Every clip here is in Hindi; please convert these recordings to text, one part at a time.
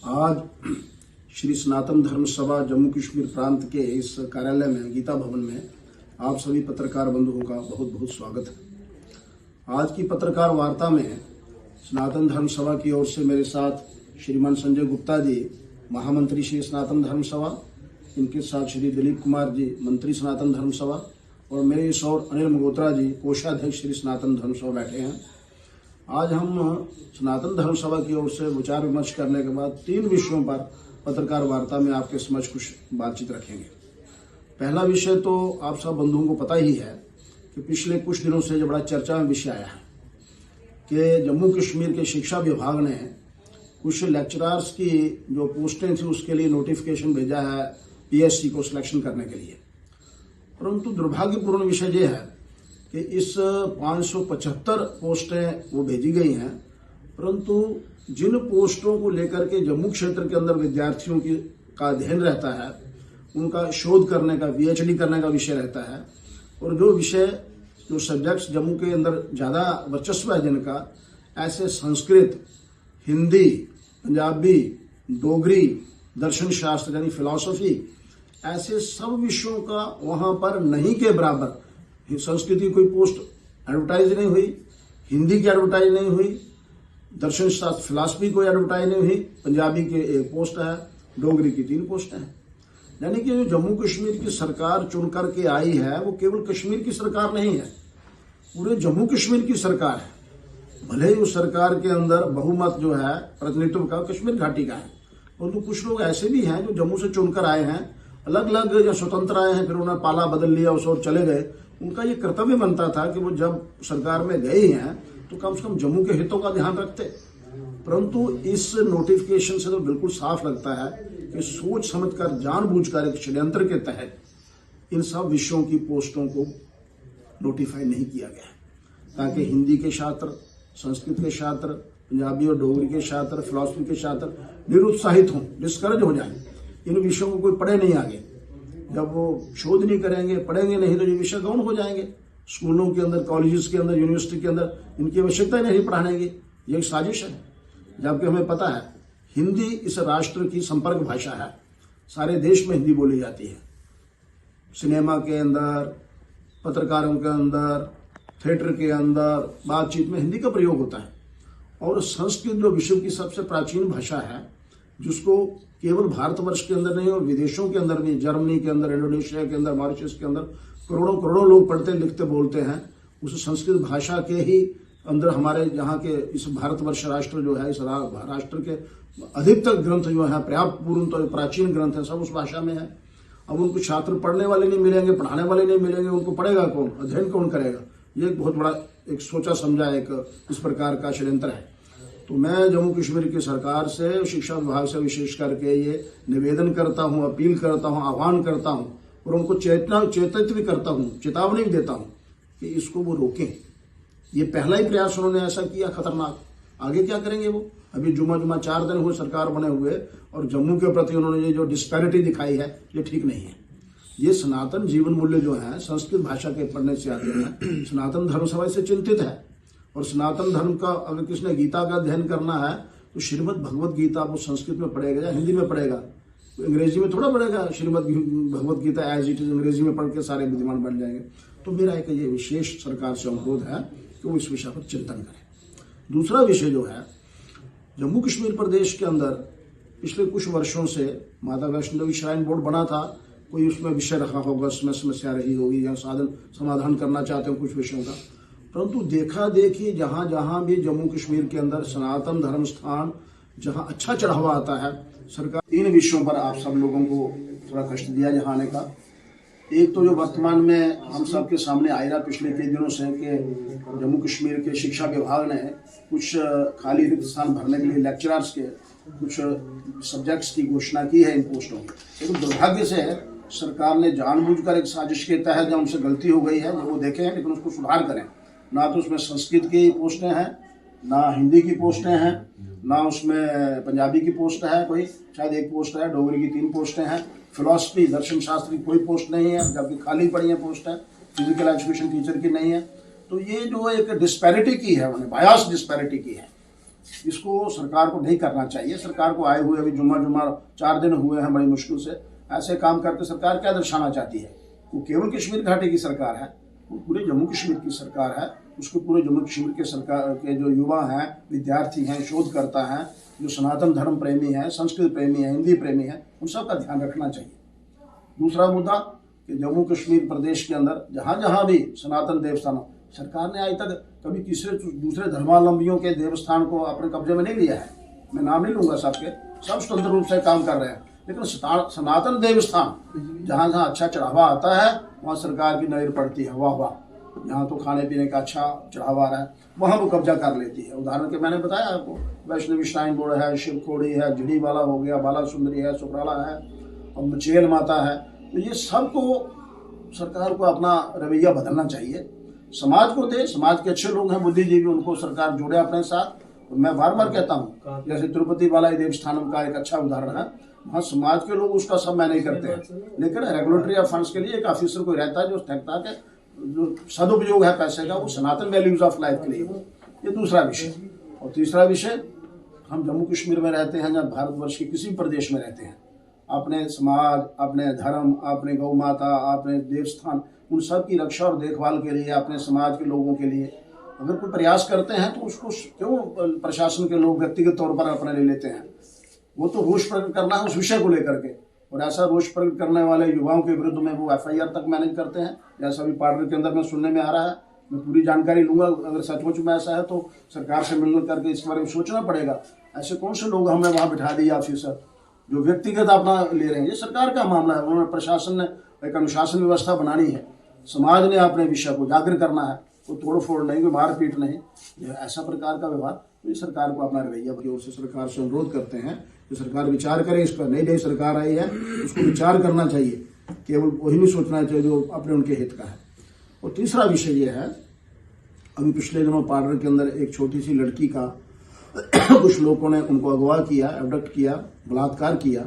आज श्री सनातन धर्म सभा जम्मू कश्मीर प्रांत के इस कार्यालय में गीता भवन में आप सभी पत्रकार बंधुओं का बहुत बहुत स्वागत है। आज की पत्रकार वार्ता में सनातन धर्म सभा की ओर से मेरे साथ श्रीमान संजय गुप्ता जी, महामंत्री श्री सनातन धर्म सभा, इनके साथ श्री दिलीप कुमार जी, मंत्री सनातन धर्म सभा, और मेरे इस और अनिल मगोत्रा जी, कोषाध्यक्ष श्री सनातन धर्म सभा बैठे हैं। आज हम सनातन धर्म सभा की ओर से विचार विमर्श करने के बाद 3 विषयों पर पत्रकार वार्ता में आपके समक्ष कुछ बातचीत रखेंगे। पहला विषय तो आप सब बंधुओं को पता ही है कि पिछले कुछ दिनों से जो बड़ा चर्चा में विषय आया है कि जम्मू कश्मीर के शिक्षा विभाग ने कुछ लेक्चरर्स की जो पोस्टें थी उसके लिए नोटिफिकेशन भेजा है पीएससी को सिलेक्शन करने के लिए। परंतु दुर्भाग्यपूर्ण विषय यह है कि इस 575 पोस्टें वो भेजी गई हैं, परंतु जिन पोस्टों को लेकर के जम्मू क्षेत्र के अंदर विद्यार्थियों का अध्ययन रहता है, उनका शोध करने का, पीएचडी करने का विषय रहता है, और जो सब्जेक्ट्स जम्मू के अंदर ज़्यादा वर्चस्व है जिनका, ऐसे संस्कृत, हिंदी, पंजाबी, डोगरी, दर्शन शास्त्र यानी फिलॉसफी, ऐसे सब विषयों का वहाँ पर नहीं के बराबर संस्कृत की कोई पोस्ट एडवर्टाइज नहीं हुई, हिंदी की एडवर्टाइज नहीं हुई, दर्शन शास्त्र फिलॉसफी कोई एडवर्टाइज नहीं हुई, पंजाबी की 1 पोस्ट है, डोगरी की 3 पोस्ट हैं। यानी कि जो जम्मू कश्मीर की सरकार चुन करके आई है वो केवल कश्मीर की सरकार नहीं है, पूरे जम्मू कश्मीर की सरकार है। भले ही उस सरकार के अंदर बहुमत जो है प्रतिनिधित्व का कश्मीर घाटी का है, परंतु कुछ लोग ऐसे भी हैं जो जम्मू से चुनकर आए हैं, अलग अलग या स्वतंत्र आए हैं, फिर उन्होंने पाला बदल लिया, उस और चले गए। उनका ये कर्तव्य बनता था कि वो जब सरकार में गए हैं तो कम से कम जम्मू के हितों का ध्यान रखते। परंतु इस नोटिफिकेशन से तो बिल्कुल साफ लगता है कि सोच समझकर, जानबूझकर, एक षड्यंत्र के तहत इन सब विषयों की पोस्टों को नोटिफाई नहीं किया गया, ताकि हिंदी के छात्र, संस्कृत के छात्र, पंजाबी और डोगरी के छात्र, फिलॉसफी के छात्र निरुत्साहित हों, डिस्करेज हो जाए। इन विषयों को कोई पढ़े नहीं आगे। जब वो शोध नहीं करेंगे, पढ़ेंगे नहीं, तो ये विषय गौण हो जाएंगे। स्कूलों के अंदर, कॉलेजेस के अंदर, यूनिवर्सिटी के अंदर इनकी आवश्यकता नहीं पढ़ाने की। ये एक साजिश है। जबकि हमें पता है हिंदी इस राष्ट्र की संपर्क भाषा है, सारे देश में हिंदी बोली जाती है। सिनेमा के अंदर, पत्रकारों के अंदर, थिएटर के अंदर, बातचीत में हिंदी का प्रयोग होता है। और संस्कृत जो विश्व की सबसे प्राचीन भाषा है, जिसको केवल भारतवर्ष के अंदर नहीं और विदेशों के अंदर भी, जर्मनी के अंदर, इंडोनेशिया के अंदर, मॉरिशस के अंदर करोड़ों करोड़ों लोग पढ़ते लिखते बोलते हैं, उस संस्कृत भाषा के ही अंदर हमारे यहाँ के इस भारतवर्ष राष्ट्र जो है, इस राष्ट्र के अधिकतर ग्रंथ जो है, पर्याप्त पूर्ण तो प्राचीन ग्रंथ है, सब उस भाषा में है। अब उनको छात्र पढ़ने वाले नहीं मिलेंगे, पढ़ाने वाले नहीं मिलेंगे, उनको पढ़ेगा कौन, अध्ययन कौन करेगा? ये एक बहुत बड़ा एक सोचा समझा एक इस प्रकार का षड्यंत्र है। तो मैं जम्मू कश्मीर की सरकार से, शिक्षा विभाग से विशेष करके ये निवेदन करता हूँ, अपील करता हूँ, आह्वान करता हूँ, और उनको चेतित भी करता हूँ, चेतावनी भी देता हूँ कि इसको वो रोकें। ये पहला ही प्रयास उन्होंने ऐसा किया खतरनाक, आगे क्या करेंगे वो? अभी जुमा 4 दिन हुए सरकार बने हुए, और जम्मू के प्रति उन्होंने ये जो डिस्पैरिटी दिखाई है, ये ठीक नहीं है। ये सनातन जीवन मूल्य जो है संस्कृत भाषा के पढ़ने से आते हैं। सनातन धर्म सभा से चिंतित है, और सनातन धर्म का अगर किसने गीता का अध्ययन करना है तो श्रीमद् भगवत गीता वो संस्कृत में पढ़ेगा या हिंदी में पढ़ेगा? तो अंग्रेजी में थोड़ा पढ़ेगा। Shrimad Bhagavad Gita as it is अंग्रेजी में पढ़ के सारे विद्वान बन जाएंगे। तो मेरा एक ये विशेष सरकार से अनुरोध है कि वो इस विषय पर चिंतन करें। दूसरा विषय जो है, जम्मू कश्मीर प्रदेश के अंदर पिछले कुछ वर्षों से माता वैष्णो देवी श्राइन बोर्ड बना था, कोई उसमें विषय रखा होगा, उसमें समस्या रही होगी या समाधान करना चाहते हो कुछ विषयों का। परंतु देखा देखी जहां जहां भी जम्मू कश्मीर के अंदर सनातन धर्म स्थान जहां अच्छा चढ़ावा आता है, सरकार 3 विषयों पर आप सब लोगों को थोड़ा कष्ट दिया जहाने का। एक तो जो वर्तमान में हम सब के सामने आ रहा पिछले कई दिनों से कि जम्मू कश्मीर के शिक्षा विभाग ने कुछ खाली रिक्त स्थान भरने के लिए लेक्चरर्स के कुछ सब्जेक्ट्स की घोषणा की है इन पोस्टों की। लेकिन दुर्भाग्य से सरकार ने जानबूझकर एक साजिश के तहत जब उनसे गलती हो गई है वो देखें, लेकिन उसको सुधार करें। ना तो उसमें संस्कृत की पोस्टें हैं, ना हिंदी की पोस्टें हैं, ना उसमें पंजाबी की पोस्ट है, कोई शायद 1 पोस्ट है, डोगरी की 3 पोस्टें हैं, फिलॉसफी दर्शन शास्त्र की कोई पोस्ट नहीं है, जबकि खाली पड़ी है पोस्ट है, फिजिकल एजुकेशन टीचर की नहीं है। तो ये जो एक डिस्पैरिटी की है, उन्हें बायास डिस्पैरिटी की है, इसको सरकार को नहीं करना चाहिए। सरकार को आए हुए अभी जुम्मा 4 दिन हुए हैं बड़ी मुश्किल से, ऐसे काम करके सरकार क्या दर्शाना चाहती है? वो केवल कश्मीर घाटी की सरकार है, वो पूरे जम्मू कश्मीर की सरकार है। उसके पूरे जम्मू कश्मीर के सरकार के जो युवा हैं, विद्यार्थी हैं, शोधकर्ता हैं, जो सनातन धर्म प्रेमी हैं, संस्कृत प्रेमी हैं, हिंदी प्रेमी हैं, उन सब का ध्यान रखना चाहिए। दूसरा मुद्दा कि जम्मू कश्मीर प्रदेश के अंदर जहाँ जहाँ भी सनातन देवस्थान, सरकार ने आज तक कभी किसी दूसरे धर्मावलंबियों के देवस्थान को अपने कब्जे में नहीं लिया है। मैं नाम नहीं लूंगा सबके, सब स्वतंत्र रूप से काम कर रहे हैं, लेकिन सनातन देवस्थान जहाँ जहाँ अच्छा चढ़ावा आता है वहाँ सरकार की नजर पड़ती है, वाह वाह, यहाँ तो खाने पीने का अच्छा चढ़ावा आ रहा है, वहाँ वो कब्जा कर लेती है। उदाहरण के मैंने बताया आपको, वैष्णवी श्राइन बोर्ड है, शिवखोड़ी है, झिड़ीवाला हो गया, बाला सुंदरी है, सुकराला है और मचेल माता है। तो ये सबको सरकार को अपना रवैया बदलना चाहिए, समाज को दे। समाज के अच्छे लोग हैं, बुद्धिजीवी, उनको सरकार जोड़े अपने साथ। और मैं बार बार कहता हूँ, जैसे तिरुपति बालाजी देवस्थानम का एक अच्छा उदाहरण है, वहाँ समाज के लोग उसका सब मैनेज करते हैं, लेकिन रेगुलेटरी ऑफ फंड्स के लिए एक ऑफिसर कोई रहता है जो देखता है कि जो सदुपयोग है पैसे का वो सनातन वैल्यूज ऑफ लाइफ के लिए। ये दूसरा विषय। और तीसरा विषय, हम जम्मू कश्मीर में रहते हैं या भारतवर्ष के किसी प्रदेश में रहते हैं, अपने समाज, अपने धर्म, अपने गौ माता, अपने देवस्थान, उन सब की रक्षा और देखभाल के लिए, अपने समाज के लोगों के लिए अगर कोई प्रयास करते हैं तो उसको क्यों प्रशासन के लोग व्यक्तिगत तौर पर अपने ले लेते हैं? वो तो रोष प्रकट करना है उस विषय को लेकर के, और ऐसा रोष प्रकट करने वाले युवाओं के विरुद्ध में वो FIR तक मैनेज करते हैं, जैसा अभी पार्डर के अंदर में सुनने में आ रहा है। मैं पूरी जानकारी लूंगा, अगर सचमुच में ऐसा है तो सरकार से मिलकर करके इसके बारे में सोचना पड़ेगा। ऐसे कौन से लोग हमने वहाँ बिठा दिए ऑफिसर जो व्यक्तिगत अपना ले रहे हैं? ये सरकार का मामला है, उन्होंने प्रशासन ने एक अनुशासन व्यवस्था बनानी है, समाज ने अपने विषय को जागृत करना है, कोई तोड़ फोड़ नहीं, कोई मारपीट नहीं। ऐसा प्रकार का व्यवहार, तो सरकार को अपना रवैया की ओर से सरकार से अनुरोध करते हैं कि सरकार विचार करे इस पर। नई सरकार आई है, उसको विचार करना चाहिए, केवल वही नहीं सोचना चाहिए जो अपने उनके हित का है। और तीसरा विषय ये है, अभी पिछले दिनों पार्डर के अंदर एक छोटी सी लड़की का कुछ लोगों ने उनको अगवा किया, एबडक्ट किया, बलात्कार किया।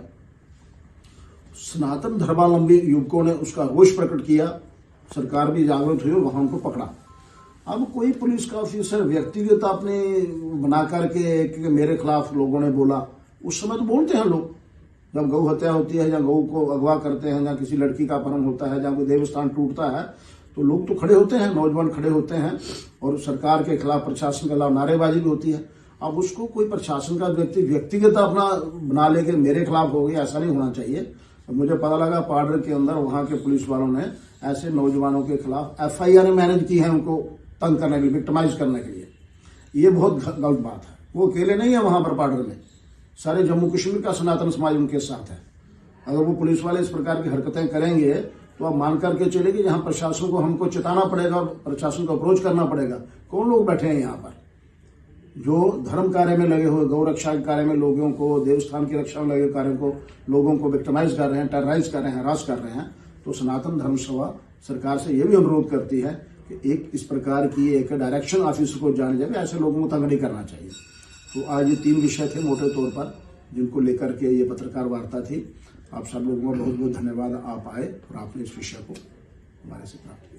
सनातन धर्मावलंबी युवकों ने उसका रोष प्रकट किया, सरकार भी जागरूक हुई, वहां उनको पकड़ा। अब कोई पुलिस का ऑफिसर व्यक्तिगत आपने बना करके कि मेरे खिलाफ लोगों ने बोला, उस समय तो बोलते हैं लोग, जब गौ हत्या होती है या गौ को अगवा करते हैं या किसी लड़की का अपहरण होता है या कोई देवस्थान टूटता है, तो लोग तो खड़े होते हैं, नौजवान खड़े होते हैं और सरकार के खिलाफ, प्रशासन के खिलाफ नारेबाजी भी होती है। अब उसको कोई प्रशासन का व्यक्ति व्यक्तिगत अपना बना ले कि मेरे खिलाफ हो गया, ऐसा नहीं होना चाहिए। मुझे पता लगा पार्डर के अंदर वहां के पुलिस वालों ने ऐसे नौजवानों के खिलाफ FIR मैनेज की है, उनको तंग करने के लिए, विक्टिमाइज करने के लिए। ये बहुत गलत बात है। वो अकेले नहीं है वहां पर पार्डर में, सारे जम्मू कश्मीर का सनातन समाज उनके साथ है। अगर वो पुलिस वाले इस प्रकार की हरकतें करेंगे तो आप मान करके चले कि यहाँ प्रशासन को हमको चेताना पड़ेगा और प्रशासन को अप्रोच करना पड़ेगा। कौन लोग बैठे हैं यहाँ पर जो धर्म कार्य में लगे हुए, गौ रक्षा के कार्य में लोगों को, देवस्थान की रक्षा में लगे कार्यों को, लोगों को विक्टिमाइज कर रहे हैं, टेरराइज कर रहे हैं, हरास कर रहे हैं। तो सनातन धर्म सभा सरकार से यह भी अनुरोध करती है कि एक इस प्रकार की एक डायरेक्शन ऑफिस को जाने जाए, ऐसे लोगों को तंग नहीं करना चाहिए। तो आज ये 3 विषय थे मोटे तौर पर, जिनको लेकर के ये पत्रकार वार्ता थी। आप सब लोगों का बहुत बहुत धन्यवाद, आप आए और आपने इस विषय को हमारे से प्राप्त किया।